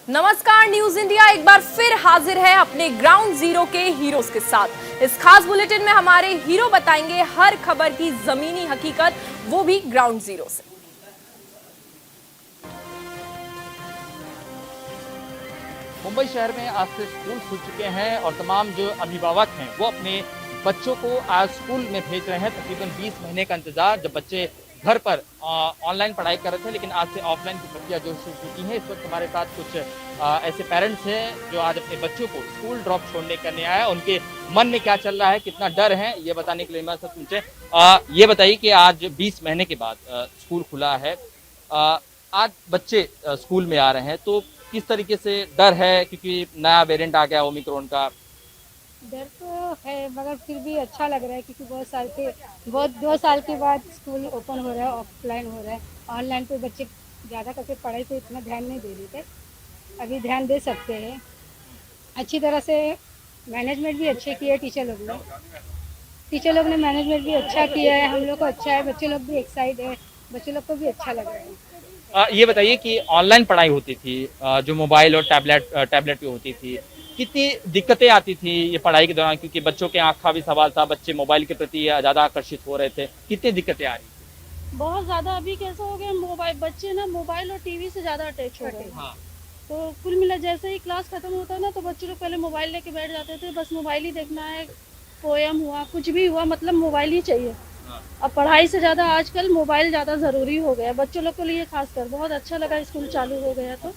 नमस्कार, news India एक बार फिर हाजिर है अपने ग्राउंड जीरो के हीरोज के साथ। इस खास बुलेटिन में हमारे हीरो बताएंगे हर खबर की जमीनी हकीकत, वो भी ग्राउंड जीरो से। मुंबई शहर में आज से स्कूल खुल चुके हैं और तमाम जो अभिभावक हैं वो अपने बच्चों को आज स्कूल में भेज रहे हैं। तकरीबन 20 महीने का इंतजार, जब बच्चे घर पर ऑनलाइन पढ़ाई कर रहे थे, लेकिन आज से ऑफलाइन की प्रक्रिया जो शुरू की है। इस वक्त हमारे साथ कुछ ऐसे पेरेंट्स हैं जो आज अपने बच्चों को स्कूल ड्रॉप छोड़ने करने आए। उनके मन में क्या चल रहा है, कितना डर है, ये बताने के लिए हमारे साथ पूछे। ये बताइए कि आज 20 महीने के बाद स्कूल खुला है, आज बच्चे स्कूल में आ रहे हैं, तो किस तरीके से डर है, क्योंकि नया वेरिएंट आ गया ओमिक्रॉन का? डर तो है मगर फिर भी अच्छा लग रहा है क्योंकि 2 साल के बाद स्कूल ओपन हो रहा है, ऑफलाइन हो रहा है। ऑनलाइन पे बच्चे ज़्यादा करके पढ़ाई पे इतना ध्यान नहीं दे रहे थे, अभी ध्यान दे सकते हैं। अच्छी तरह से मैनेजमेंट भी अच्छे किए टीचर लोग ने मैनेजमेंट भी अच्छा किया है। हम लोग को अच्छा है, बच्चे लोग भी एक्साइट है, बच्चे लोग को भी अच्छा लग रहा है। ये बताइए कि ऑनलाइन पढ़ाई होती थी, जो मोबाइल और टैबलेट पे होती थी, कितनी दिक्कतें आती थी ये पढ़ाई के दौरान, क्योंकि बच्चों के आँख का भी सवाल था, बच्चे मोबाइल के प्रति ज़्यादा आकर्षित हो रहे थे, कितनी दिक्कतें आ रही थी? बहुत ज्यादा। अभी कैसा हो गया, मोबाइल बच्चे ना मोबाइल और टीवी से ज्यादा अटैच हो गए। हाँ। तो कुल मिला जैसे ही क्लास खत्म होता है ना, तो बच्चे लोग पहले मोबाइल लेके बैठ जाते थे, बस मोबाइल ही देखना है, पोयम हुआ कुछ भी हुआ मतलब मोबाइल ही चाहिए। अब पढ़ाई से ज्यादा आजकल मोबाइल ज्यादा जरूरी हो गया बच्चों लोग के लिए खासकर। बहुत अच्छा लगा स्कूल चालू हो गया तो।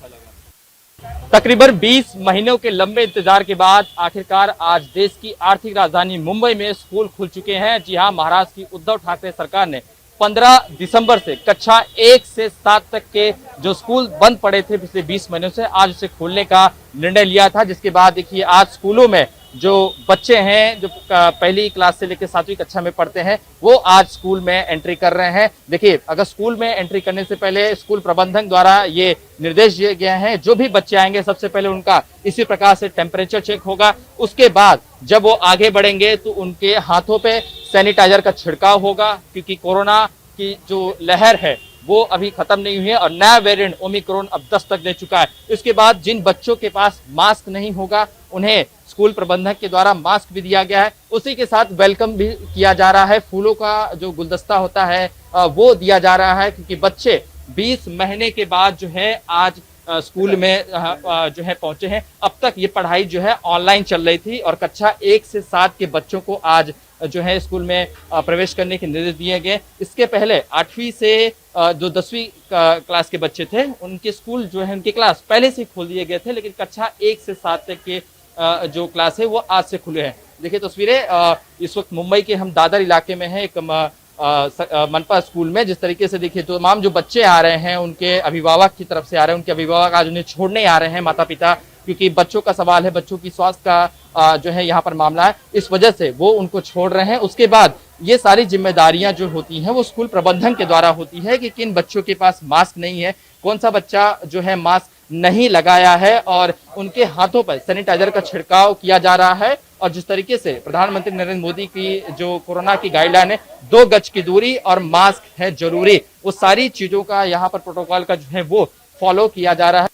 तकरीबन 20 महीनों के लंबे इंतजार के बाद आखिरकार आज देश की आर्थिक राजधानी मुंबई में स्कूल खुल चुके हैं। जी हां, महाराष्ट्र की उद्धव ठाकरे सरकार ने 15 दिसंबर से कक्षा 1 से 7 तक के जो स्कूल बंद पड़े थे पिछले 20 महीनों से, आज उसे खोलने का निर्णय लिया था। जिसके बाद देखिए आज स्कूलों में जो बच्चे हैं, जो पहली क्लास से लेकर 7वीं कक्षा में पढ़ते हैं, वो आज स्कूल में एंट्री कर रहे हैं। देखिए, अगर स्कूल में एंट्री करने से पहले स्कूल प्रबंधन द्वारा ये निर्देश दिए गए हैं, जो भी बच्चे आएंगे सबसे पहले उनका इसी प्रकार से टेम्परेचर चेक होगा। उसके बाद जब वो आगे बढ़ेंगे तो उनके हाथों पे सैनिटाइजर का छिड़काव होगा, क्योंकि कोरोना की जो लहर है वो अभी खत्म नहीं हुई है और नया वेरिएंट ओमिक्रॉन अब दस्तक दे चुका है। इसके बाद जिन बच्चों के पास मास्क नहीं होगा, उन्हें स्कूल प्रबंधक के द्वारा मास्क भी दिया गया है। उसी के साथ वेलकम भी किया जा रहा है, फूलों का जो गुलदस्ता होता है वो दिया जा रहा है, क्योंकि बच्चे 20 महीने के बाद जो है आज स्कूल में जो है पहुंचे हैं। अब तक ये पढ़ाई जो है ऑनलाइन चल रही थी और कक्षा 1 से 7 के बच्चों को आज जो है स्कूल में प्रवेश करने के निर्देश दिए गए। इसके पहले 8वीं से जो 10वीं क्लास के बच्चे थे, उनके स्कूल जो है उनके क्लास पहले से खोल दिए गए थे, लेकिन कक्षा 1 से 7 तक के जो क्लास है वो आज से खुले हैं। देखिए तस्वीरें, इस वक्त मुंबई के हम दादर इलाके में है, एक मनपा स्कूल में। जिस तरीके से देखिए तमाम जो बच्चे आ रहे हैं उनके अभिभावक की तरफ से आ रहे हैं, उनके अभिभावक आज उन्हें छोड़ने आ रहे हैं, माता पिता, क्योंकि बच्चों का सवाल है, बच्चों की स्वास्थ्य का जो है यहाँ पर मामला है, इस वजह से वो उनको छोड़ रहे हैं। उसके बाद ये सारी जिम्मेदारियां जो होती हैं वो स्कूल प्रबंधन के द्वारा होती है कि किन बच्चों के पास मास्क नहीं है, कौन सा बच्चा जो है मास्क नहीं लगाया है, और उनके हाथों पर सैनिटाइजर का छिड़काव किया जा रहा है। और जिस तरीके से प्रधानमंत्री नरेंद्र मोदी की जो कोरोना की गाइडलाइन है, 2 गज की दूरी और मास्क है जरूरी, वो सारी चीजों का यहाँ पर प्रोटोकॉल का जो है वो फॉलो किया जा रहा है।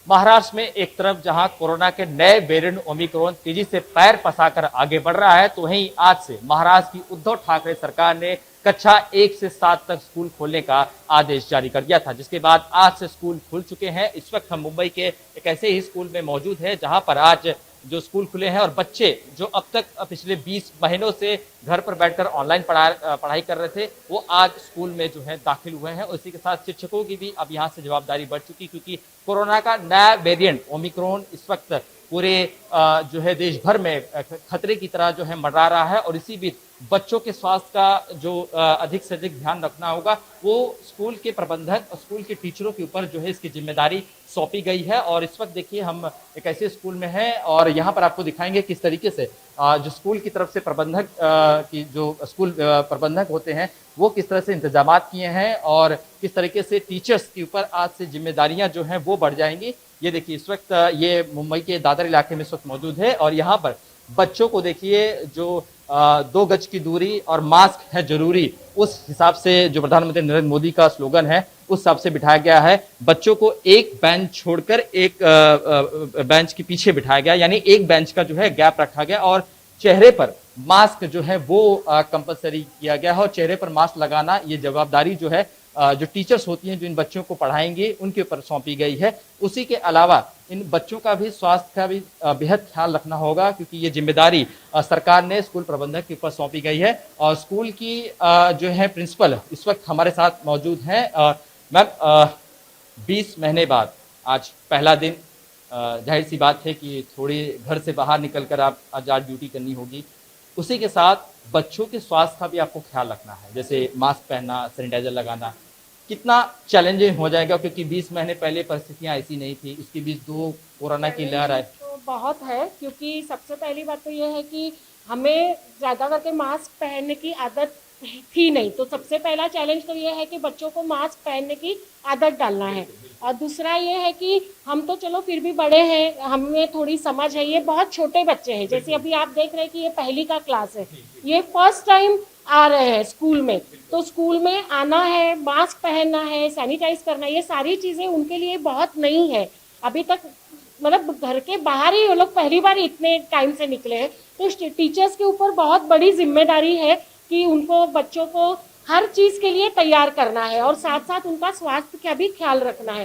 महाराष्ट्र में एक तरफ जहां कोरोना के नए वेरिएंट ओमिक्रॉन तेजी से पैर पसाकर आगे बढ़ रहा है, तो वहीं आज से महाराष्ट्र की उद्धव ठाकरे सरकार ने कक्षा 1 से 7 तक स्कूल खोलने का आदेश जारी कर दिया था। जिसके बाद आज से स्कूल खुल चुके हैं। इस वक्त हम मुंबई के एक ऐसे ही स्कूल में मौजूद हैं जहां पर आज जो स्कूल खुले हैं और बच्चे जो अब तक पिछले 20 महीनों से घर पर बैठकर ऑनलाइन पढ़ाई कर रहे थे, वो आज स्कूल में जो है दाखिल हुए हैं। उसी के साथ शिक्षकों की भी अब यहाँ से जवाबदारी बढ़ चुकी, क्योंकि कोरोना का नया वेरिएंट ओमिक्रॉन इस वक्त पूरे जो है देश भर में खतरे की तरह जो है मंडरा रहा है। और इसी बीच बच्चों के स्वास्थ्य का जो अधिक से अधिक ध्यान रखना होगा, वो स्कूल के प्रबंधक और स्कूल के टीचरों के ऊपर जो है इसकी जिम्मेदारी सौंपी गई है। और इस वक्त देखिए हम एक ऐसे स्कूल में हैं और यहाँ पर आपको दिखाएंगे किस तरीके से जो स्कूल की तरफ से प्रबंधक की जो स्कूल प्रबंधक होते हैं वो किस तरह से इंतजाम किए हैं और किस तरीके से टीचर्स के ऊपर आज से जिम्मेदारियां जो हैं वो बढ़ जाएंगी। ये देखिए इस वक्त ये मुंबई के दादर इलाके में इस वक्त मौजूद है और यहाँ पर बच्चों को देखिए जो 2 गज की दूरी और मास्क है जरूरी, उस हिसाब से जो प्रधानमंत्री नरेंद्र मोदी का स्लोगन है उस हिसाब से बिठाया गया है। बच्चों को एक बेंच छोड़कर एक बेंच के पीछे बिठाया गया, यानी एक बेंच का जो है गैप रखा गया और चेहरे पर मास्क जो है वो कंपलसरी किया गया है। और चेहरे पर मास्क लगाना ये जवाबदारी जो है जो टीचर्स होती हैं जो इन बच्चों को पढ़ाएंगे उनके ऊपर सौंपी गई है। उसी के अलावा इन बच्चों का भी स्वास्थ्य का भी बेहद ख्याल रखना होगा, क्योंकि ये जिम्मेदारी सरकार ने स्कूल प्रबंधक के ऊपर सौंपी गई है। और स्कूल की जो है प्रिंसिपल इस वक्त हमारे साथ मौजूद हैं। मैम, 20 महीने बाद आज पहला दिन, जाहिर सी बात है कि थोड़ी घर से बाहर निकलकर आप आज ड्यूटी करनी होगी, उसी के साथ बच्चों के स्वास्थ्य का भी आपको ख्याल रखना है, जैसे मास्क पहनना, सैनिटाइजर लगाना। कितना चैलेंजिंग हो जाएगा, क्योंकि 20 महीने पहले परिस्थितियां ऐसी नहीं थी, इसके बीच 2 कोरोना की लहर आई। तो बहुत है, क्योंकि सबसे पहली बात तो ये है कि हमें ज़्यादा करके मास्क पहनने की आदत थी नहीं, तो सबसे पहला चैलेंज तो ये है कि बच्चों को मास्क पहनने की आदत डालना है। और दूसरा ये है कि हम तो चलो फिर भी बड़े हैं, हमें थोड़ी समझ है, ये बहुत छोटे बच्चे हैं, जैसे अभी आप देख रहे हैं कि ये पहली का क्लास है, ये फर्स्ट टाइम आ रहे हैं स्कूल में, तो स्कूल में आना है, मास्क पहनना है, सैनिटाइज करना है, ये सारी चीज़ें उनके लिए बहुत नई है। अभी तक मतलब घर के बाहर ही वो लोग पहली बार इतने टाइम से निकले हैं, तो टीचर्स के ऊपर बहुत बड़ी जिम्मेदारी है कि उनको बच्चों को हर चीज के लिए तैयार करना है और साथ साथ उनका स्वास्थ्य का भी ख्याल रखना है।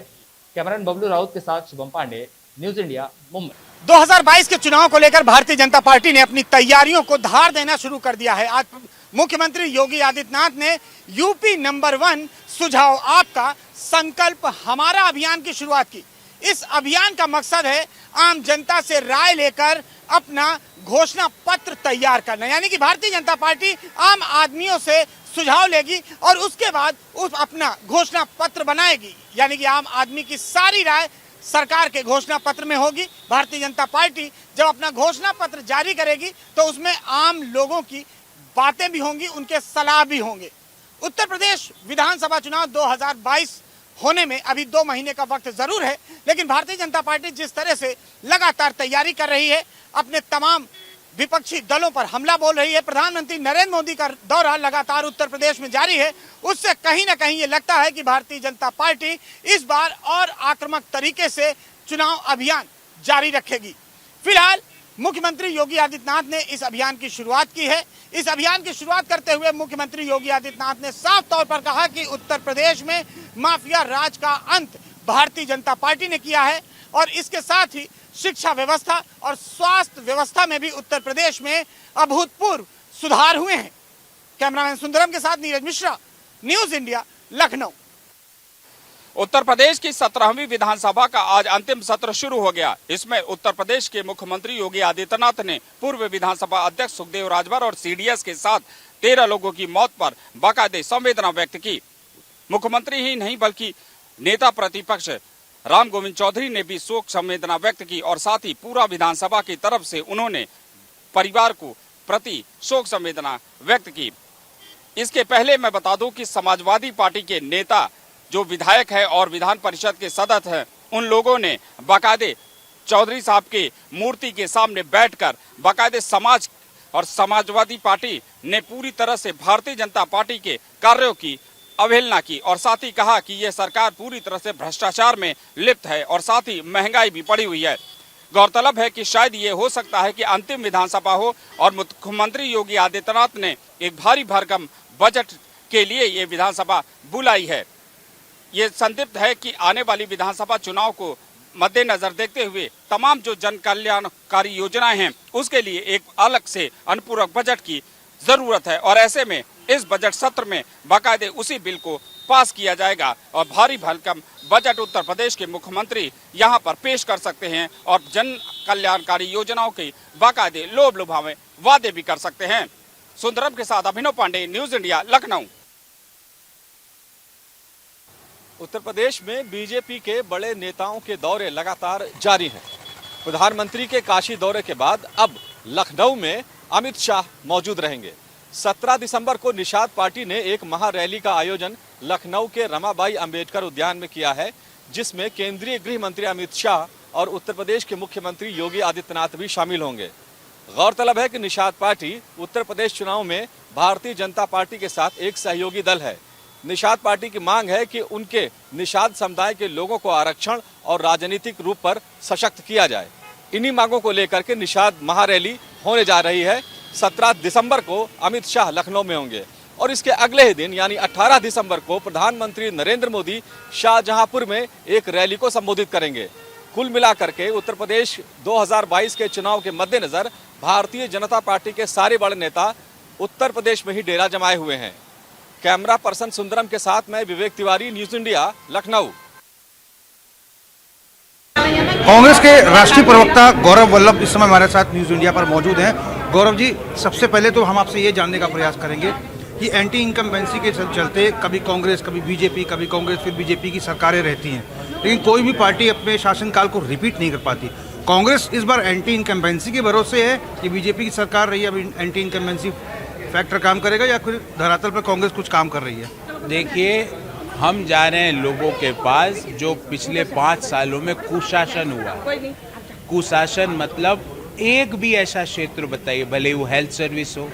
कैमरामैन बबलू राउत के साथ शुभम पांडे, न्यूज इंडिया, मुंबई। 2022 के चुनाव को लेकर भारतीय जनता पार्टी ने अपनी तैयारियों को धार देना शुरू कर दिया है। आज मुख्यमंत्री योगी आदित्यनाथ ने यूपी नंबर 1 सुझाव आपका संकल्प हमारा अभियान की शुरुआत की। इस अभियान का मकसद है आम जनता से राय लेकर अपना घोषणा पत्र तैयार करना, यानी कि भारतीय जनता पार्टी आम आदमियों से सुझाव लेगी और उसके बाद उस अपना घोषणा पत्र बनाएगी, यानी कि आम आदमी की सारी राय सरकार के घोषणा पत्र में होगी। भारतीय जनता पार्टी जब अपना घोषणा पत्र जारी करेगी तो उसमें आम लोगों की बातें भी होंगी, उनके सलाह भी होंगे। उत्तर प्रदेश विधानसभा चुनाव 2022 होने में अभी 2 महीने का वक्त जरूर है, लेकिन भारतीय जनता पार्टी जिस तरह से लगातार तैयारी कर रही है, अपने तमाम विपक्षी दलों पर हमला बोल रही है, प्रधानमंत्री नरेंद्र मोदी का दौरा लगातार उत्तर प्रदेश में जारी है, उससे कहीं ना कहीं ये लगता है कि भारतीय जनता पार्टी इस बार और आक्रामक तरीके से चुनाव अभियान जारी रखेगी। फिलहाल मुख्यमंत्री योगी आदित्यनाथ ने इस अभियान की शुरुआत की है। इस अभियान की शुरुआत करते हुए मुख्यमंत्री योगी आदित्यनाथ ने साफ तौर पर कहा कि उत्तर प्रदेश में माफिया राज का अंत भारतीय जनता पार्टी ने किया है और इसके साथ ही शिक्षा व्यवस्था और स्वास्थ्य व्यवस्था में भी उत्तर प्रदेश में अभूतपूर्व सुधार हुए हैं। कैमरामैन सुंदरम के साथ नीरज मिश्रा, न्यूज इंडिया, लखनऊ। उत्तर प्रदेश की 17वीं विधानसभा का आज अंतिम सत्र शुरू हो गया। इसमें उत्तर प्रदेश के मुख्यमंत्री योगी आदित्यनाथ ने पूर्व विधानसभा अध्यक्ष सुखदेव राजभर और सीडीएस के साथ 13 लोगों की मौत पर बाकायदे संवेदना व्यक्त की। मुख्यमंत्री ही नहीं बल्कि नेता प्रतिपक्ष राम गोविंद चौधरी ने भी शोक संवेदना व्यक्त की और साथ ही पूरा विधानसभा की तरफ से उन्होंने परिवार को प्रति शोक संवेदना व्यक्त की। इसके पहले मैं बता दूं कि समाजवादी पार्टी के नेता जो विधायक है और विधान परिषद के सदस्य हैं, उन लोगों ने बाकायदे चौधरी साहब के मूर्ति के सामने बैठकर बाकायदे समाज और समाजवादी पार्टी ने पूरी तरह से भारतीय जनता पार्टी के कार्यों की अवहेलना की और साथ ही कहा कि यह सरकार पूरी तरह से भ्रष्टाचार में लिप्त है और साथ ही महंगाई भी बढ़ी हुई है। गौरतलब है कि शायद ये हो सकता है कि अंतिम विधानसभा हो और मुख्यमंत्री योगी आदित्यनाथ ने एक भारी भरकम बजट के लिए ये विधानसभा बुलाई है। ये संदिग्ध है कि आने वाली विधानसभा चुनाव को मद्देनजर देखते हुए तमाम जो जन कल्याणकारी योजनाएं हैं उसके लिए एक अलग से अनुपूरक बजट की जरूरत है और ऐसे में इस बजट सत्र में बाकायदे उसी बिल को पास किया जाएगा और भारी भरकम बजट उत्तर प्रदेश के मुख्यमंत्री यहां पर पेश कर सकते हैं और जन कल्याणकारी योजनाओं के बाकायदे लोभ लुभावे वादे भी कर सकते हैं। सुंदरम के साथ अभिनव पांडे, न्यूज इंडिया, लखनऊ। उत्तर प्रदेश में बीजेपी के बड़े नेताओं के दौरे लगातार जारी हैं। प्रधानमंत्री के काशी दौरे के बाद अब लखनऊ में अमित शाह मौजूद रहेंगे। 17 दिसंबर को निषाद पार्टी ने एक महारैली का आयोजन लखनऊ के रमाबाई अंबेडकर उद्यान में किया है, जिसमें केंद्रीय गृह मंत्री अमित शाह और उत्तर प्रदेश के मुख्यमंत्री योगी आदित्यनाथ भी शामिल होंगे। गौरतलब है कि निषाद पार्टी उत्तर प्रदेश चुनाव में भारतीय जनता पार्टी के साथ एक सहयोगी दल है। निषाद पार्टी की मांग है कि उनके निषाद समुदाय के लोगों को आरक्षण और राजनीतिक रूप पर सशक्त किया जाए। इन्हीं मांगों को लेकर के निषाद महारैली होने जा रही है। 17 दिसंबर को अमित शाह लखनऊ में होंगे और इसके अगले ही दिन यानी 18 दिसंबर को प्रधानमंत्री नरेंद्र मोदी शाहजहांपुर में एक रैली को संबोधित करेंगे। कुल मिलाकर के उत्तर प्रदेश 2022 के चुनाव के मद्देनजर भारतीय जनता पार्टी के सारे बड़े नेता उत्तर प्रदेश में ही डेरा जमाए हुए हैं। कैमरा पर्सन सुंदरम के साथ मैं विवेक तिवारी, न्यूज इंडिया, लखनऊ। कांग्रेस के राष्ट्रीय प्रवक्ता गौरव वल्लभ इस समय हमारे साथ न्यूज इंडिया पर मौजूद हैं। गौरव जी, सबसे पहले तो हम आपसे ये जानने का प्रयास करेंगे कि एंटी इनकम्बेंसी के चलते कभी कांग्रेस, कभी बीजेपी, कभी कांग्रेस फिर बीजेपी की सरकारें रहती हैं, लेकिन कोई भी पार्टी अपने शासनकाल को रिपीट नहीं कर पाती। कांग्रेस इस बार एंटी इनकम्बेंसी के भरोसे है कि बीजेपी की सरकार रही है, अभी एंटी इनकम्बेंसी फैक्टर काम करेगा या फिर धरातल पर कांग्रेस कुछ काम कर रही है? देखिए, हम जा रहे हैं लोगों के पास जो पिछले 5 सालों में कुशासन हुआ। कुशासन मतलब एक भी ऐसा क्षेत्र बताइए, भले वो हेल्थ सर्विस हो,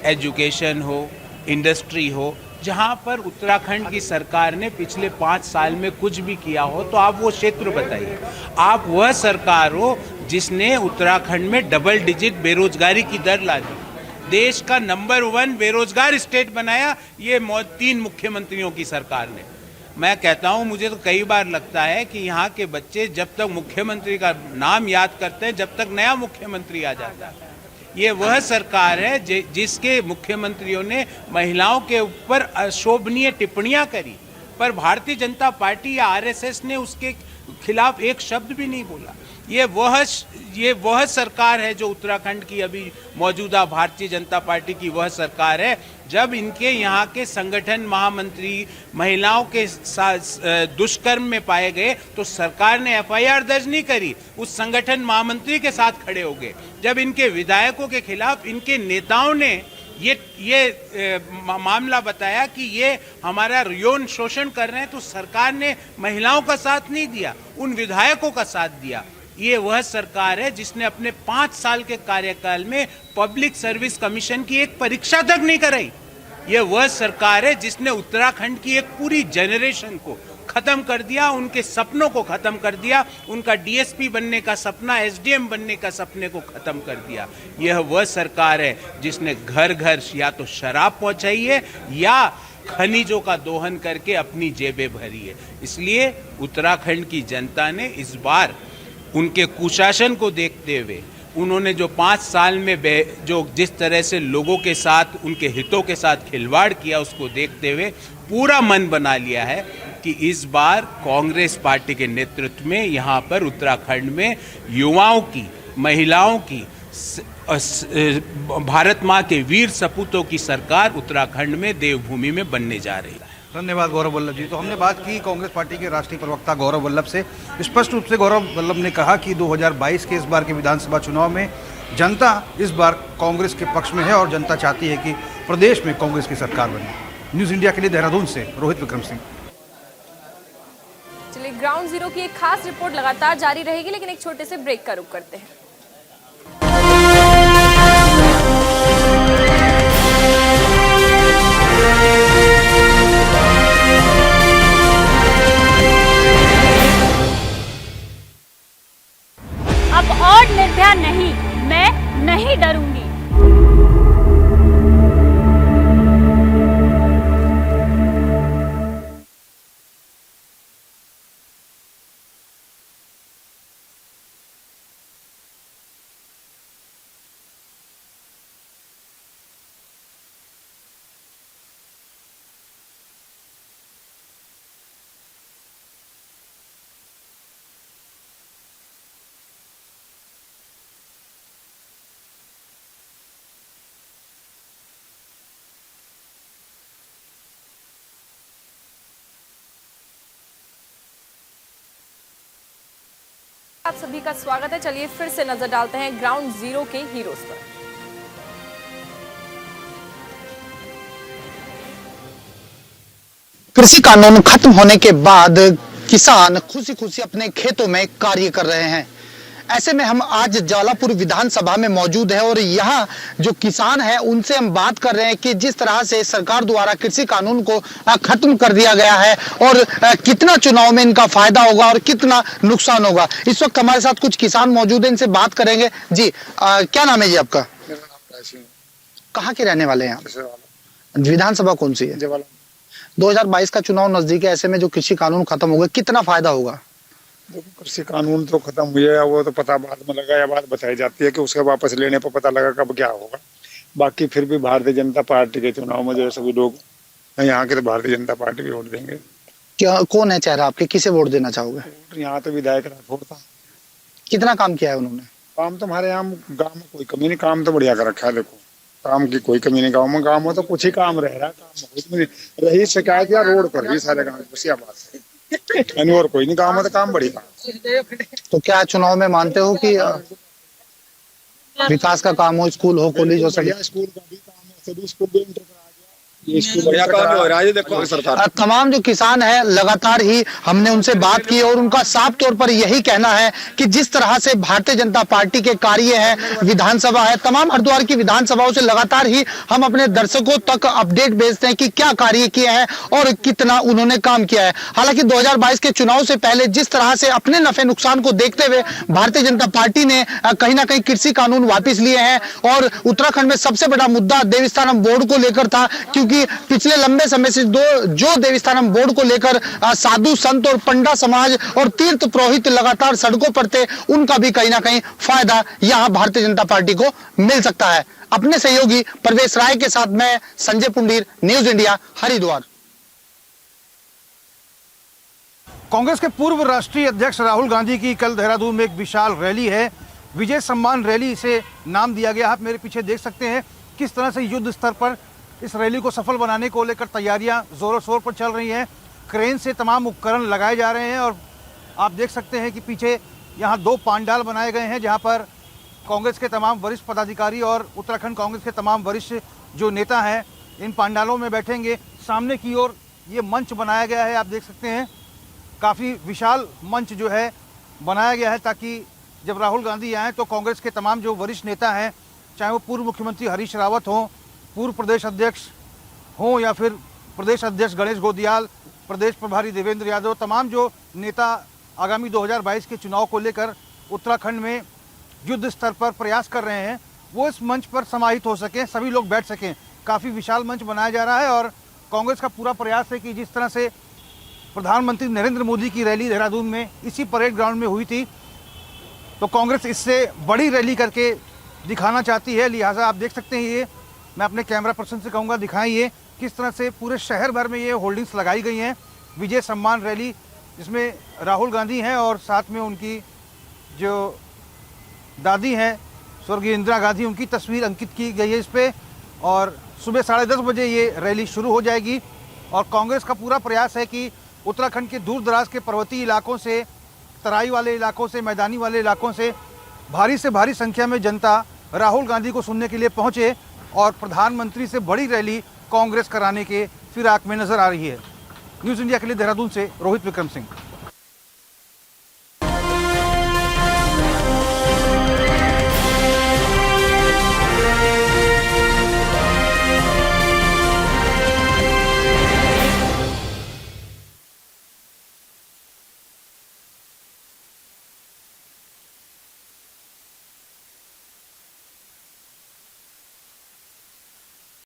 एजुकेशन हो, इंडस्ट्री हो, जहां पर उत्तराखंड की सरकार ने पिछले 5 साल में कुछ भी किया हो, तो आप वो क्षेत्र बताइए। आप वह सरकार हो जिसने उत्तराखंड में डबल डिजिट बेरोजगारी की दर ला दी, देश का नंबर 1 बेरोजगार स्टेट बनाया, ये 3 मुख्यमंत्रियों की सरकार ने। मैं कहता हूं, मुझे तो कई बार लगता है कि यहाँ के बच्चे जब तक मुख्यमंत्री का नाम याद करते हैं, जब तक नया मुख्यमंत्री आ जाता है। ये वह सरकार है जिसके मुख्यमंत्रियों ने महिलाओं के ऊपर अशोभनीय टिप्पणियां करी, पर भारतीय जनता पार्टी या आरएसएस ने उसके खिलाफ एक शब्द भी नहीं बोला। ये वह सरकार है जो उत्तराखंड की अभी मौजूदा भारतीय जनता पार्टी की वह सरकार है जब इनके यहाँ के संगठन महामंत्री महिलाओं के साथ दुष्कर्म में पाए गए तो सरकार ने एफआईआर दर्ज नहीं करी, उस संगठन महामंत्री के साथ खड़े हो गए। जब इनके विधायकों के खिलाफ इनके नेताओं ने ये मामला बताया कि ये हमारा यौन शोषण कर रहे हैं, तो सरकार ने महिलाओं का साथ नहीं दिया, उन विधायकों का साथ दिया। ये वह सरकार है जिसने अपने 5 साल के कार्यकाल में पब्लिक सर्विस कमीशन की एक परीक्षा तक नहीं कराई। ये वह सरकार है जिसने उत्तराखंड की एक पूरी जनरेशन को खत्म कर दिया, उनके सपनों को खत्म कर दिया, उनका डीएसपी बनने का सपना, एसडीएम बनने का सपने को खत्म कर दिया। यह वह सरकार है जिसने घर घर या तो शराब पहुंचाई है या खनिजों का दोहन करके अपनी जेबें भरी है। इसलिए उत्तराखंड की जनता ने इस बार उनके कुशासन को देखते हुए, उन्होंने जो 5 साल में जो जिस तरह से लोगों के साथ, उनके हितों के साथ खिलवाड़ किया, उसको देखते हुए पूरा मन बना लिया है कि इस बार कांग्रेस पार्टी के नेतृत्व में यहाँ पर उत्तराखंड में युवाओं की, महिलाओं की, भारत माँ के वीर सपूतों की सरकार उत्तराखंड में देवभूमि में बनने जा रही है। धन्यवाद गौरव वल्लभ जी। तो हमने बात की कांग्रेस पार्टी के राष्ट्रीय प्रवक्ता गौरव वल्लभ से। स्पष्ट रूप से गौरव वल्लभ ने कहा कि 2022 के इस बार के विधानसभा चुनाव में जनता इस बार कांग्रेस के पक्ष में है और जनता चाहती है कि प्रदेश में कांग्रेस की सरकार बने। न्यूज इंडिया के लिए देहरादून से रोहित विक्रम सिंह। चलिए, ग्राउंड जीरो की एक खास रिपोर्ट लगातार जारी रहेगी, लेकिन एक छोटे से ब्रेक का रुख करते हैं। अब और निर्भया नहीं, मैं नहीं डरूंगी। आप सभी का स्वागत है। चलिए फिर से नजर डालते हैं ग्राउंड जीरो के हीरोज पर। कृषि कानून खत्म होने के बाद किसान खुशी खुशी अपने खेतों में कार्य कर रहे हैं। ऐसे में हम आज ज्वालापुर विधानसभा में मौजूद है और यहाँ जो किसान है उनसे हम बात कर रहे हैं कि जिस तरह से सरकार द्वारा कृषि कानून को खत्म कर दिया गया है और कितना चुनाव में इनका फायदा होगा और कितना नुकसान होगा। इस वक्त हमारे साथ कुछ किसान मौजूद हैं, इनसे बात करेंगे। जी क्या नाम है जी आपका? कहाँ के रहने वाले हैं आप? विधानसभा कौन सी है? 2022 का चुनाव नजदीक है, ऐसे में जो कृषि कानून खत्म हो गया कितना फायदा होगा? देखो कृषि कानून तो खत्म हुआ, वो तो पता बाद में लगा या बात बताई जाती है कि उसके वापस लेने पर पता लगा कब क्या होगा। बाकी फिर भी भारतीय जनता पार्टी के चुनाव में जो सभी लोग यहाँ के तो भारतीय जनता पार्टी भी वोट देंगे। क्या कौन है चेहरा आपके, किसे वोट देना चाहोगे? यहाँ तो विधायक राठौड़ था। कितना काम किया है उन्होंने? काम तो हमारे यहाँ गाँव में कोई कमी नहीं, काम तो बढ़िया कर रखा है। देखो काम की कोई कमी नहीं, गाँव में काम हो तो कुछ ही काम रह रहा है, काम रही शिकायत या रोड पर भी सारे गाँव बात और कोई नहीं काम है तो काम बढ़िया। तो क्या चुनाव में मानते हो कि विकास का काम हो, स्कूल हो, कॉलेज हो, सभी स्कूल का भी काम है, सभी स्कूल भी बढ़िया काम हो रहा है। देखो सरकार तमाम जो किसान है लगातार ही हमने उनसे बात की और उनका साफ तौर पर यही कहना है कि जिस तरह से भारतीय जनता पार्टी के कार्य है, विधानसभा है, तमाम हरिद्वार की विधानसभाओं से लगातार ही हम अपने दर्शकों तक अपडेट भेजते हैं कि क्या कार्य किए हैं और कितना उन्होंने काम किया है। हालांकि 2022 के चुनाव से पहले जिस तरह से अपने नफे नुकसान को देखते हुए भारतीय जनता पार्टी ने कहीं ना कहीं कृषि कानून वापिस लिए हैं और उत्तराखंड में सबसे बड़ा मुद्दा देवस्थानम बोर्ड को लेकर था, क्योंकि पिछले लंबे समय से जो देवस्थानम बोर्ड को लेकर साधु संत और पंडा समाज और तीर्थ पुरोहित लगातार सड़कों पर थे, उनका भी कहीं ना कहीं फायदा यहां भारतीय जनता पार्टी को मिल सकता है। अपने सहयोगी परवेश राय के साथ मैं संजय पुंडीर, न्यूज इंडिया, हरिद्वार। कांग्रेस के पूर्व राष्ट्रीय अध्यक्ष राहुल गांधी की कल देहरादून में एक विशाल रैली है, विजय सम्मान रैली इसे नाम दिया गया। आप मेरे पीछे देख सकते हैं किस तरह से युद्ध स्तर पर इस रैली को सफल बनाने को लेकर तैयारियां जोरों शोर पर चल रही हैं। क्रेन से तमाम उपकरण लगाए जा रहे हैं और आप देख सकते हैं कि पीछे यहां 2 पांडाल बनाए गए हैं जहां पर कांग्रेस के तमाम वरिष्ठ पदाधिकारी और उत्तराखंड कांग्रेस के तमाम वरिष्ठ जो नेता हैं इन पांडालों में बैठेंगे। सामने की ओर ये मंच बनाया गया है, आप देख सकते हैं काफ़ी विशाल मंच जो है बनाया गया है ताकि जब राहुल गांधी आएँ तो कांग्रेस के तमाम जो वरिष्ठ नेता हैं, चाहे वो पूर्व मुख्यमंत्री हरीश रावत हों, पूर्व प्रदेश अध्यक्ष हों या फिर प्रदेश अध्यक्ष गणेश गोदियाल, प्रदेश प्रभारी देवेंद्र यादव, तमाम जो नेता आगामी 2022 के चुनाव को लेकर उत्तराखंड में युद्ध स्तर पर प्रयास कर रहे हैं, वो इस मंच पर समाहित हो सकें, सभी लोग बैठ सकें। काफ़ी विशाल मंच बनाया जा रहा है और कांग्रेस का पूरा प्रयास है कि जिस तरह से प्रधानमंत्री नरेंद्र मोदी की रैली देहरादून में इसी परेड ग्राउंड में हुई थी, तो कांग्रेस इससे बड़ी रैली करके दिखाना चाहती है। लिहाजा आप देख सकते हैं, ये मैं अपने कैमरा पर्सन से कहूँगा दिखाएं ये किस तरह से पूरे शहर भर में ये होल्डिंग्स लगाई गई हैं। विजय सम्मान रैली जिसमें राहुल गांधी हैं और साथ में उनकी जो दादी हैं स्वर्गीय इंदिरा गांधी, उनकी तस्वीर अंकित की गई है इस पर। और सुबह 10:30 बजे ये रैली शुरू हो जाएगी और कांग्रेस का पूरा प्रयास है कि उत्तराखंड के दूर दराज के पर्वतीय इलाकों से, तराई वाले इलाकों से, मैदानी वाले इलाकों से भारी से भारी संख्या में जनता राहुल गांधी को सुनने के लिए पहुँचे और प्रधानमंत्री से बड़ी रैली कांग्रेस कराने के फिराक में नजर आ रही है। न्यूज़ इंडिया के लिए देहरादून से रोहित विक्रम सिंह।